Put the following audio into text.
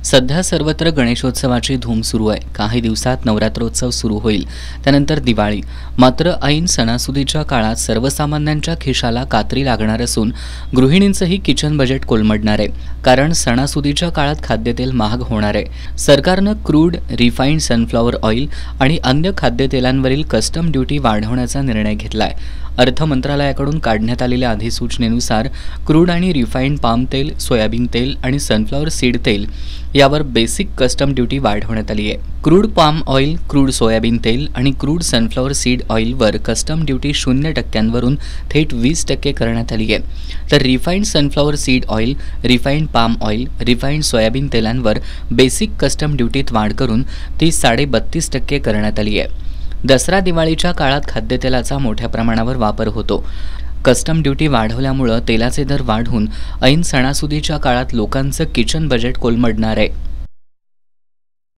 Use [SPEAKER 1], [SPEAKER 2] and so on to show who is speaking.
[SPEAKER 1] सध्या सर्वत्र गणेशोत्सवाची धूम सुरू आहे। काही दिवसात नवरात्रोत्सव सुरू होईल, त्यानंतर दिवाळी। मात्र ऐन सणासुदीच्या काळात सर्वसामान्यांच्या खिशाला कात्री लागणार असून गृहिणींचंही किचन बजेट कोलमडणार आहे, कारण सणासुदीच्या काळात खाद्यतेल महाग होणार आहे। सरकारनं क्रूड, रिफाइंड सनफ्लॉवर ऑइल आणि अन्य खाद्यतेलांवरील कस्टम ड्युटी वाढवण्याचा निर्णय घेतलाय। अर्थ मंत्रालयाकडून काढण्यात आलेल्या अधिसूचनेनुसार क्रूड आणि रिफाइंड पाम तेल, सोयाबीन तेल आणि सनफ्लॉवर सीड तेल यावर बेसिक कस्टम ड्युटी वाढवण्यात आली आहे। Crude palm oil, crude soybean तेल आणि क्रूड सनफ्लॉवर सीड ऑइलवर कस्टम ड्युटी 0% थेट 20% करण्यात आली आहे। तर refined sunflower seed oil, refined palm oil, refined soybean तेलांवर बेसिक कस्टम ड्युटीत वाढ करून ती 32.5% करण्यात आली आहे। दसरा दिवाळीच्या काळात खाद्यतेलाचा मोठ्या प्रमाणावर वापर होतो। कस्टम ड्युटी वाढवल्यामुळे तेलाचे दर वाढून ऐन सणासुदीच्या काळात लोकांचं किचन बजेट कोलमडणार आहे।